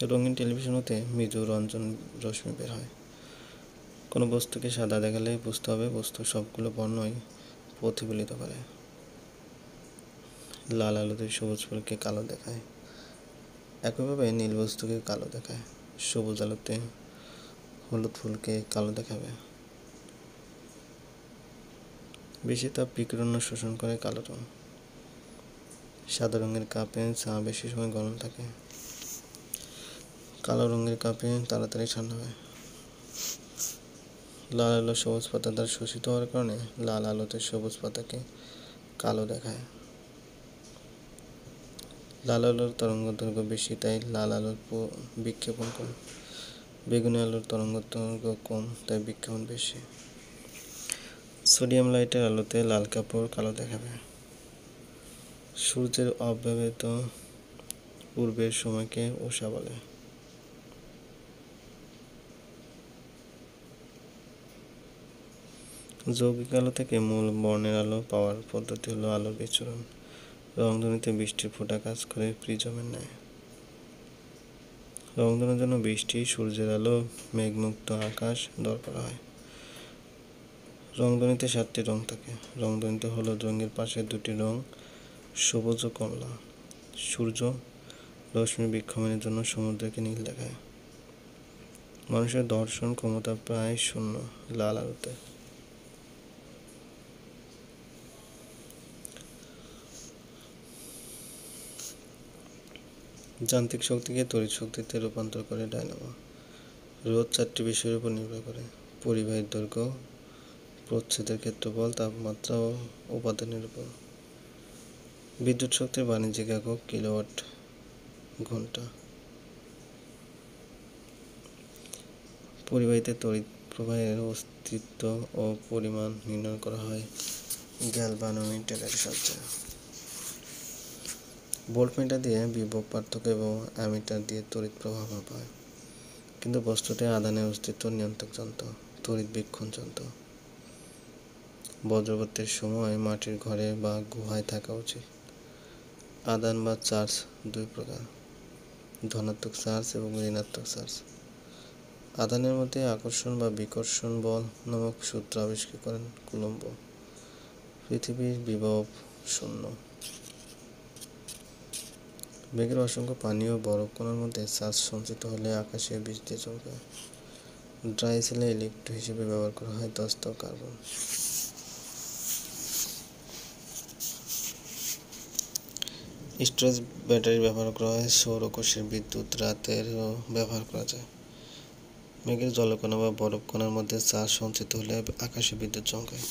রঙিন টেলিভিশন হতে মৃদু রঞ্জন রশ্মি বের হয়। কোনো বস্তুকে সাদা দেখালে বুঝতে হবে বস্তুর সবগুলো বর্ণই প্রতিফলিত করে। লাল আলোতে সবুজ ফুলকে কালো দেখায়, একইভাবে নীল বস্তুকে কালো দেখায়। সবুজ আলোতে হলুদ ফুলকে কালো দেখাবে। বেশি তাপ বিকিরণ শোষণ করে কালো রং। সাদা রঙের কাপে চা বেশি সময় গরম থাকে, কালো রঙের কাপে তাড়াতাড়ি ঠান্ডা হয়। লাল আলো সবুজ পাতা দ্বারা শোষিত হওয়ার কারণে লাল আলোতে সবুজ পাতাকে কালো দেখায়। লাল আলোর তরঙ্গদৈর্ঘ্য বেশি, তাই লাল আলোর বিক্ষেপণ কম। বেগুনি আলোর তরঙ্গদৈর্ঘ্য কম, তাই বিক্ষেপণ বেশি। সোডিয়াম লাইটের আলোতে লাল কাপড় কালো দেখাবে। সূর্যের অব্যবহৃত পূর্বের সময়কে উষা বলে। যৌগিক আলো থেকে মূল বর্ণের আলো পাওয়ার পদ্ধতি হলো আলোর বিচ্ছুরণ। রংধনুতে বৃষ্টির ফোঁটা কাজ করে প্রিজমের ন্যায়। রংধনুর জন্য বৃষ্টি, সূর্যের আলো, মেঘমুক্ত আকাশ দরকার হয়। রংধনুতে 7টি রং থাকে। রংধনুতে হলুদ রঙের পাশে 2টি রং সবুজ ও কমলা। সূর্য রশ্মি বিক্ষেপণের জন্য সমুদ্রকে নীল দেখায়। মানুষের দর্শন ক্ষমতা প্রায় শূন্য লাল আলোতে। যান্ত্রিক শক্তিকে তড়িৎ শক্তিতে রূপান্তর করে ডায়নামো। রোধ 4টি বিষয়ের উপর নির্ভর করে: পরিবাহীর দৈর্ঘ্য, প্রচ্ছদের ক্ষেত্রফল, তাপমাত্রা ও উপাদানের উপর। বিদ্যুৎ শক্তির বাণিজ্যিক একক কিলোওয়াট ঘন্টা। পরিবাহীতে তড়িৎ প্রবাহের অস্তিত্ব ও পরিমাণ নির্ণয় করা হয় গ্যালভানোমিটারের সাহায্যে। ভোল্টমিটার দিয়ে বিভব পার্থক্য এবং অ্যামিটার দিয়ে তড়িৎ প্রবাহ মাপা হয়। কিন্তু বস্তুতে আধানের অস্তিত্ব নিয়ন্ত্রক যন্ত্র, তড়িৎ বীক্ষণ যন্ত্র। বজ্রপাতের সময় মাটির ঘরে বা গুহায় থাকা উচিত। আধান বা চার্জ 2 প্রকার: ধনাত্মক চার্জ এবং ঋণাত্মক চার্জ। আধানের মধ্যে আকর্ষণ বা বিকর্ষণ বল নামক সূত্র আবিষ্কার করেন কুলম্ব। পৃথিবীর বিভব শূন্য। মেঘের অসংখ্য পানি ও বরফ কণার মধ্যে চার্জ সঞ্চিত হলে আকাশে বৃষ্টি চমকায়। ড্রাই সেলে ইলেকট্রোড হিসেবে ব্যবহার করা হয় দস্তা ও কার্বন। স্টোরেজ ব্যাটারি ব্যবহার করা হয় সৌরকোষের বিদ্যুৎ রাতেরও ব্যবহার করা যায়। মেঘের জলকণা বা বরফ কণার মধ্যে চার্জ সঞ্চিত হলে আকাশে বিদ্যুৎ চমকায়।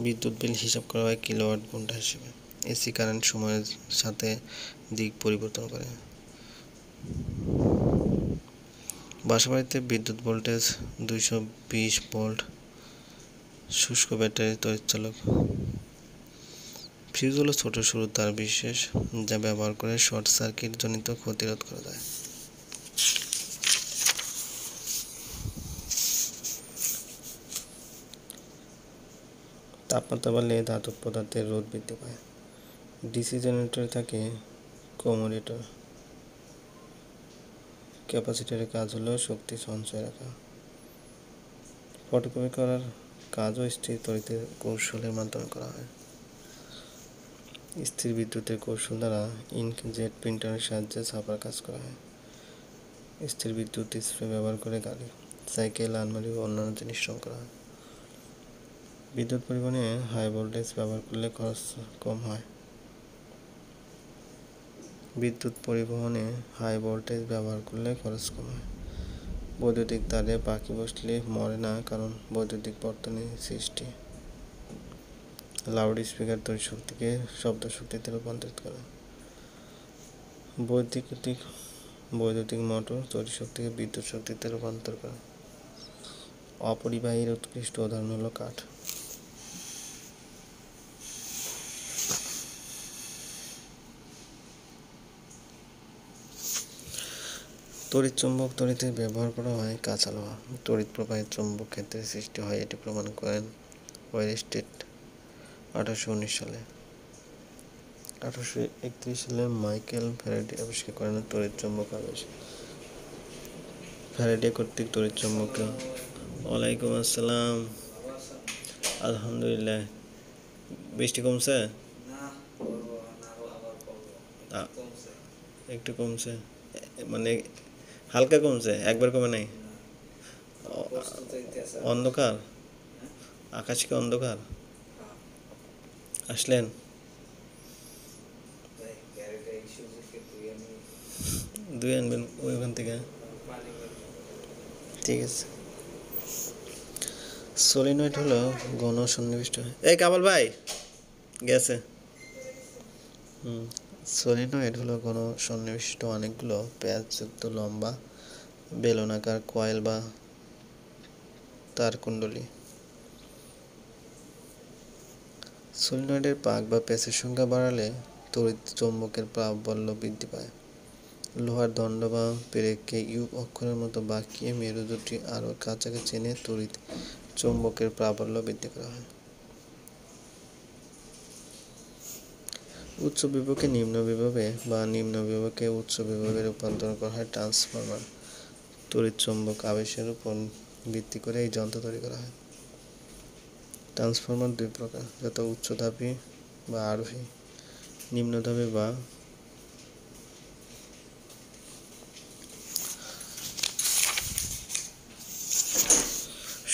বিদ্যুৎ বিল হিসাব করা হয় কিলোওয়াট ঘন্টা হিসেবে। এসি কারেন্ট সময়ের সাথে দিক পরিবর্তন করে। বাসাবাড়িতে বিদ্যুৎ ভোল্টেজ 220 ভোল্ট। শুষ্ক ব্যাটারি তড়িৎচালক। ফিউজ হলো ছোট সরু তার বিশেষ যা ব্যবহার করে শর্ট সার্কিট জনিত ক্ষতি রোধ করা যায়। তাপমাত্রা বাড়লে ধাতব পদার্থের রোধ বৃদ্ধি পায়। ডিসি জেনারেটরে থাকে কমিউটেটর। ক্যাপাসিটরের কাজ হলো শক্তি সঞ্চয় রাখা। ফটোকপি করার কাজও স্থির তড়িতের কৌশলের মাধ্যমে করা হয়। স্থির বিদ্যুতের কৌশল দ্বারা ইঙ্কজেট প্রিন্টারের সাহায্যে ছাপার কাজ করা হয়। স্থির বিদ্যুৎ স্প্রে ব্যবহার করে গাড়ি, সাইকেল, আলমারি ও অন্যান্য জিনিস রং করা হয়। বিদ্যুৎ পরিবহনে হাই ভোল্টেজ ব্যবহার করলে খরচ কম হয়। বিদ্যুৎ পরিবহনে হাই ভোল্টেজ ব্যবহার করলে খরচ কম হয়। বৈদ্যুতিক তারে পাখি বসলে মরে না, কারণ বৈদ্যুতিক বর্তনী সৃষ্টি। লাউড স্পিকার তড়িৎ শক্তিকে শব্দ শক্তিতে রূপান্তরিত করে। বৈদ্যুতিক মোটর তড়িৎ শক্তিকে বিদ্যুৎ শক্তিতে রূপান্তর করে। অপরিবাহীর উৎকৃষ্ট উদাহরণ হলো কাঠ। তড়িৎ চৌম্বক তড়িতে ব্যবহার করা হয় কাঁচা লোহা। তড়িৎ প্রবাহের চৌম্বক ক্ষেত্রের সৃষ্টি হয়, এটি প্রমাণ করেন ওয়েরস্টেড 1819 সালে। 1831 সালে মাইকেল ফ্যারাডে আবিষ্কার করেন তড়িৎচুম্বক আবেশ। ফ্যারাডে কর্তৃক তড়িৎচুম্বক। ওয়ালাইকুম আসসালাম। আলহামদুলিল্লাহ। বৃষ্টি কমছে? একটু কমছে, মানে হালকা কমছে, একবার কমে নাই। অন্ধকার, আকাশ কি অন্ধকার? আসলেন? দুই আনবেন ওইখান থেকে। ঠিক আছে। সলিনয়েড হলো ঘন সন্নিবিষ্ট। এই কামাল ভাই গেছে। সলিনয়েড হলো ঘন সন্নিবিষ্ট অনেকগুলো প্যাচযুক্ত লম্বা বেলনাকার কয়েল বা তারকুণ্ডলী। সলিনয়েডের পাক বা প্যাচের সংখ্যা বাড়ালে তড়িৎ চৌম্বকের প্রাবল্য বৃদ্ধি পায়। লোহার দণ্ড বা পেরেককে ইউ অক্ষরের মতো বাঁকিয়ে মেরু দুটি আরও কাছাকাছি এনে তড়িৎ চৌম্বকের প্রাবল্য বৃদ্ধি করা হয়। উচ্চ বিভবকে নিম্ন বিভবে বা নিম্ন বিভবকে উচ্চ বিভবে রূপান্তর করা হয় ট্রান্সফরমার। তড়িৎ চৌম্বক আবেশের উপর ভিত্তি করে এই যন্ত্র তৈরি করা হয়। ট্রান্সফরমার দুই প্রকার, যথা উচ্চধাপী বা আরোহী, নিম্নধাপী বা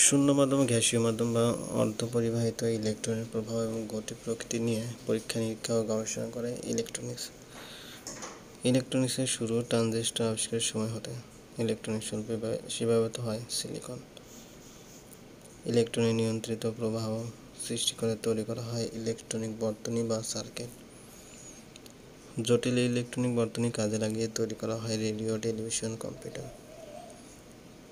শূন্য মাধ্যম, গ্যাসীয় মাধ্যম বা অর্ধপরিবাহিত ইলেকট্রনের প্রভাব এবং গতি প্রকৃতি নিয়ে পরীক্ষা নিরীক্ষা ও গবেষণা করে ইলেকট্রনিক্স। ইলেকট্রনিক্সের শুরু ট্রানজিস্টর আবিষ্কারের সময় হতে। ইলেকট্রনিক্স শিল্পে ব্যবহৃত হয় সিলিকন। ইলেকট্রনে নিয়ন্ত্রিত প্রবাহ সৃষ্টি করে তৈরি করা হয় ইলেকট্রনিক বর্তনী বা সার্কিট। জটিল ইলেকট্রনিক বর্তনী কাজে লাগিয়ে তৈরি করা হয় রেডিও, টেলিভিশন, কম্পিউটার।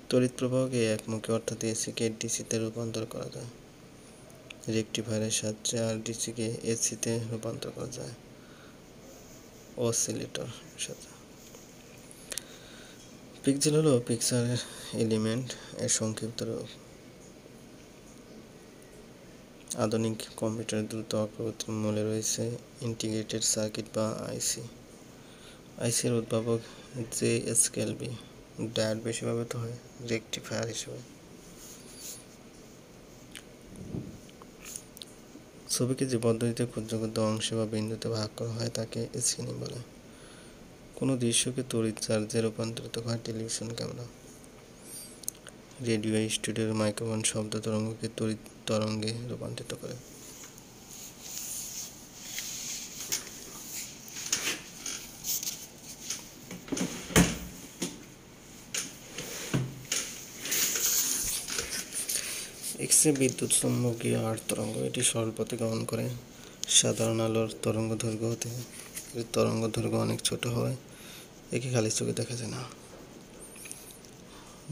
তড়িৎ প্রবাহকে একমুখী অর্থাৎ এসিকে ডিসিতে রূপান্তর করা যায়। রেকটিফায়ারের সাহায্যে আর ডিসিকে এসিতে রূপান্তর করা যায় অসিলেটর সাথে। পিক্সেল হলো পিক্সার এলিমেন্ট এর সংক্ষিপ্ত রূপ। আধুনিক কম্পিউটারের দ্রুত অগ্রগতির মূলে রয়েছে ইন্টিগ্রেটেড সার্কিট বা আইসি। আইসির উদ্ভাবক জে.এস.কেলবি। ডায়োড বেশি ব্যবহৃত হয় রেকটিফায়ার হিসেবে। ছবিকে যে পদ্ধতিতে ক্ষুদ্র ক্ষুদ্র অংশে বা বিন্দুতে ভাগ করা হয় তাকে স্ক্যানিং বলে। কোনো দৃশ্যকে তড়িৎ চার্জে রূপান্তরিত হয় টেলিভিশন ক্যামেরা। রেডিও, স্টুডিওর মাইক্রোফোন শব্দ তরঙ্গকে তড়িৎ তরঙ্গে রূপান্তরিত করে। এক্স-রে বিদ্যুৎ চৌম্বকীয় আর্ট তরঙ্গ। এটি সরল পথে গমন করে সাধারণ আলোর তরঙ্গ দৈর্ঘ্য হতে। এর তরঙ্গ দৈর্ঘ্য অনেক ছোট হয়, একে খালি চোখে দেখা যায় না।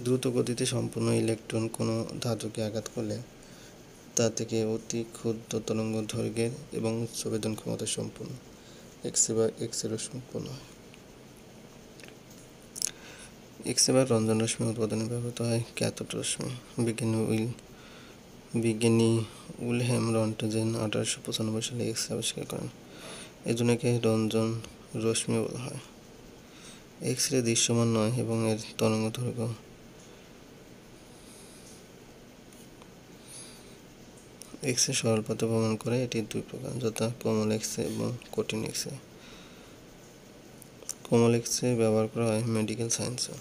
দ্রুত গতিতে সম্পূর্ণ ইলেকট্রন কোনো ধাতুকে আঘাত করলে তা থেকে অতি ক্ষুদ্র তরঙ্গ দৈর্ঘ্যের এবং উচ্চ বেদন ক্ষমতা সম্পন্ন এক্স-রে বা এক্স-রে রশ্মি উৎপন্ন হয়। এক্স-রে বা রঞ্জন রশ্মি উৎপাদনে ব্যবহৃত হয় ক্যাথোড রশ্মি। বিজ্ঞানী উইলহেম রন্টজেন 1895 সালে এক্স-রে আবিষ্কার করেন। এজন্য একে রঞ্জন রশ্মি বলা হয়। এক্স-রে দৃশ্যমান নয় এবং এর তরঙ্গ দৈর্ঘ্য এক্স-রে সরল পথে ভ্রমণ করে। এটি দুই প্রকার, যথা কোমল এক্স-রে এবং কঠিন এক্স-রে। কোমল এক্স-রে ব্যবহার করা হয় মেডিকেল সায়েন্সে।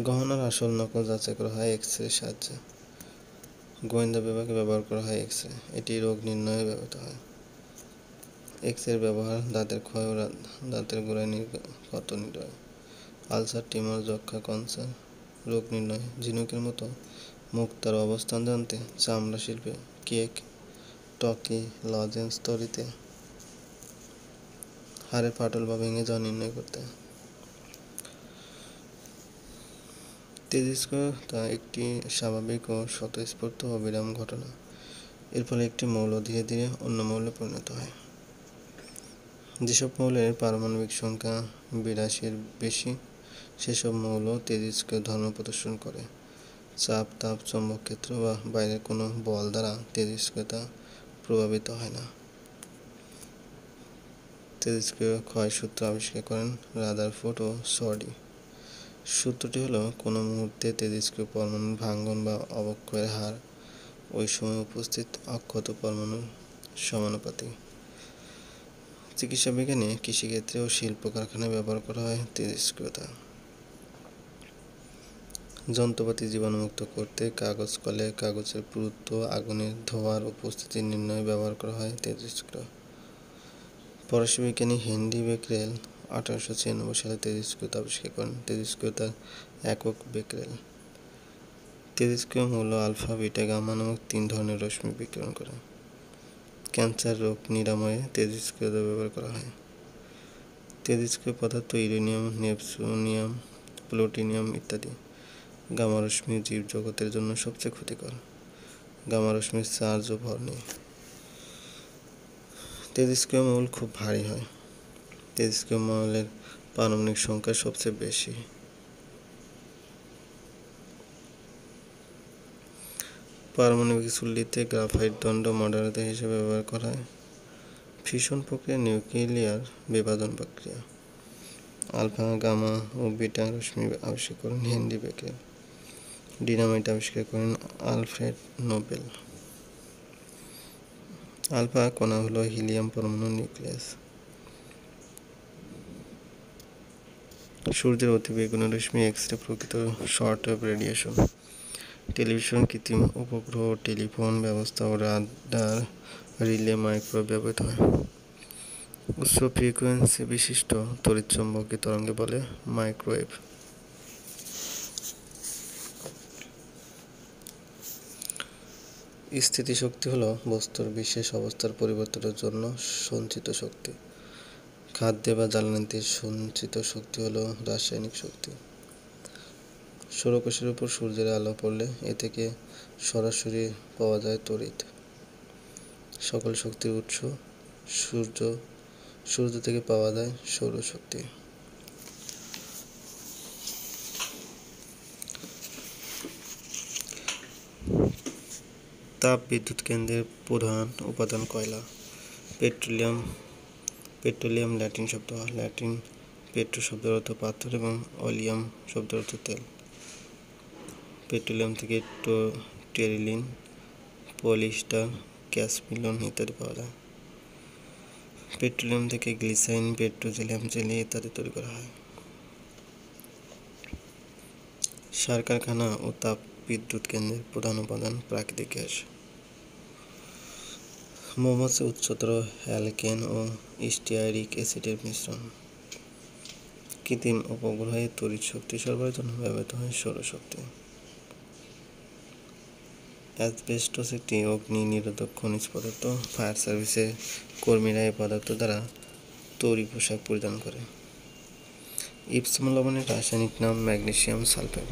গহনার আসল নকল যাচাই করা হয় এক্স-রে সাহায্যে। গোয়েন্দা বিভাগে ব্যবহার করা হয় এক্স-রে। এটি রোগ নির্ণয়ে ব্যবহৃত হয়। এক্স-রে ব্যবহার দাঁতের ক্ষয় ও দাঁতের গোড়ায় ক্ষত নির্ণয়, আলসার, টিউমার, যক্ষা, ক্যান্সার রোগ নির্ণয়, ঝিনুকের মতো মুক্তার অবস্থান জানতে, চামড়া শিল্পে কেক, টকি, লজেন্স তৈরিতে, হাড়ের ফাটল বা ভেঙে যাওয়া নির্ণয় করতে। তেজস্ক্রিয়তা একটি স্বাভাবিক ও স্বতঃস্ফূর্ত অবিরাম ঘটনা। এর ফলে একটি মৌল ধীরে ধীরে অন্য মৌলে পরিণত হয়। যেসব মৌলের পারমাণবিক সংখ্যা 82-এর বেশি সেসব মৌল তেজস্ক্রিয় ধর্ম প্রদর্শন করে। চাপ, তাপ, চৌম্বক ক্ষেত্র বা বাইরের কোনো বল দ্বারা তেজস্ক্রিয়তা প্রভাবিত হয় না। তেজস্ক্রিয় ক্ষয় সূত্র আবিষ্কার করেন রাদারফোর্ড ও সর্ডি। সূত্রটি হলো কোনো মুহূর্তে তেজস্ক্রিয় পরমাণুর ভাঙ্গন বা অবক্ষয়ের হার ওই সময় উপস্থিত অক্ষত পরমাণুর সমানুপাতিক। চিকিৎসা বিজ্ঞানে, কৃষিক্ষেত্রে ও শিল্প কারখানায় ব্যবহার করা হয় তেজস্ক্রিয়তা। যন্ত্রপাতি জীবাণুমুক্ত করতে কাগজ কলে কাগজের পুরুত্ব, আগুনের ধোঁয়ার উপস্থিতি নির্ণয়ে ব্যবহার করা হয় তেজস্ক্রিয়। ফরাসি বিজ্ঞানী হেনরি বেকেরেল 1896 সালে তেজস্ক্রিয়তা আবিষ্কার করেন। তেজস্ক্রিয়তার একক বেকেরেল। তেজস্ক্রিয় মৌল আলফা, বিটা, গামা নামক 3 ধরনের রশ্মি বিকিরণ করে। ক্যান্সার রোগ নিরাময়ে তেজস্ক্রিয়তা ব্যবহার করা হয়। তেজস্ক্রিয় পদার্থ ইউরেনিয়াম, নেপচুনিয়াম, প্লুটোনিয়াম ইত্যাদি। গামা রশ্মি জীবজগতের জন্য সবচেয়ে ক্ষতিকর। গামা রশ্মির চার্জ ও ভর নেই। তেজস্ক্রিয় মৌল খুব ভারী হয়। তেজস্ক্রিয় মৌলের পারমাণবিক সংখ্যা সবচেয়ে বেশি। পারমাণবিক চুল্লিতে গ্রাফাইট দণ্ড মডারেটর হিসেবে ব্যবহার করা হয়। ফিশন প্রক্রিয়া নিউক্লিয়ার বিভাজন প্রক্রিয়া। আলফা, গামা ও বিটা রশ্মি আবিষ্কার করেন হেনরি বেকেরেল। ডিনামাইট আবিষ্কার করেন আলফ্রেড নোবেল। আলফা কণা হলো হিলিয়াম পরমাণুর নিউক্লিয়াস। সূর্যের অতিবেগুনি রশ্মি এক্স-রে প্রকৃত শর্টওয়েভ রেডিয়েশন। টেলিভিশন, কৃত্রিম উপগ্রহ, টেলিফোন ব্যবস্থা ও রাডার, রিলে, মাইক্রোওয়েভ ব্যবহৃত হয়। উচ্চ ফ্রিকোয়েন্সি বিশিষ্ট তড়িৎচুম্বকীয় তরঙ্গে বলে মাইক্রোওয়েভ। স্থিতিশক্তি হলো বস্তুর বিশেষ অবস্থার পরিবর্তনের জন্য সঞ্চিত শক্তি। খাদ্যে বা জ্বালানিতে সঞ্চিত শক্তি হলো রাসায়নিক শক্তি। সৌরকোষের উপর সূর্যের আলো পড়লে এ থেকে সরাসরি পাওয়া যায় তড়িৎ। সকল শক্তির উৎস সূর্য। সূর্য থেকে পাওয়া যায় সৌরশক্তি। তাপ বিদ্যুৎ কেন্দ্রের প্রধান উপাদান কয়লা। পেট্রোলিয়াম ল্যাটিন শব্দ। ল্যাটিন পেট্রো শব্দের অর্থ পাথর এবং অলিয়াম শব্দের অর্থ তেল। পেট্রোলিয়াম থেকে টেরিলিন, পলিস্টার, ক্যাসমিলন ইত্যাদি পাওয়া যায়। পেট্রোলিয়াম থেকে গ্লিসারিন, পেট্রোজেলিয়াম জেলি ইত্যাদি তৈরি করা হয়। সার কারখানা ও তাপ বিদ্যুৎ কেন্দ্রের প্রধান উপাদান প্রাকৃতিক গ্যাস। মৌমাছি উচ্চতর অ্যালকেন ও স্টিয়ারিক অ্যাসিডের মিশ্রণ। কৃত্রিম উপগ্রহে তড়িৎ শক্তি সরবরাহের জন্য ব্যবহৃত হয় সৌরশক্তি। অ্যাসবেস্টস একটি অগ্নি নিরোধক খনিজ পদার্থ। ফায়ার সার্ভিসের কর্মীরা এই পদার্থ দ্বারা তৈরি পোশাক পরিধান করে। ইপসাম লবণের রাসায়নিক নাম ম্যাগনেসিয়াম সালফেট।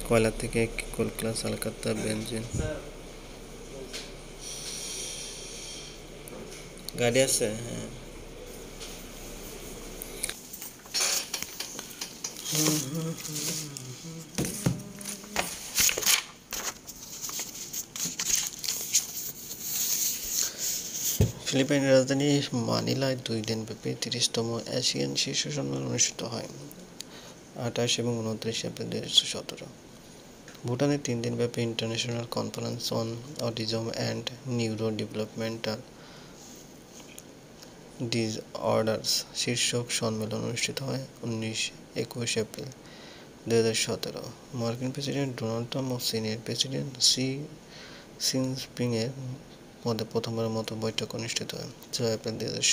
কয়লা থেকে কোলক্লাস, আলকাতা, বেনজিন। গাড়ি আছে, হ্যাঁ। ফিলিপাইনের রাজধানী মানিলায় 2 দিনব্যাপী 30তম এশিয়ান শীর্ষ সম্মেলন অনুষ্ঠিত হয় 28 এবং 29 এপ্রিল 2017। ভুটানে 3 দিনব্যাপী international conference on autism and neuro developmental disorders শীর্ষক সম্মেলন অনুষ্ঠিত হয় 21 এপ্রিল 2017। মার্কিন প্রেসিডেন্ট ডোনাল্ড ট্রাম্প ও চীনের প্রেসিডেন্ট শি জিনপিংয়ের মধ্যে প্রথমবারের মতো বৈঠক অনুষ্ঠিত হয় 6 এপ্রিল 2017।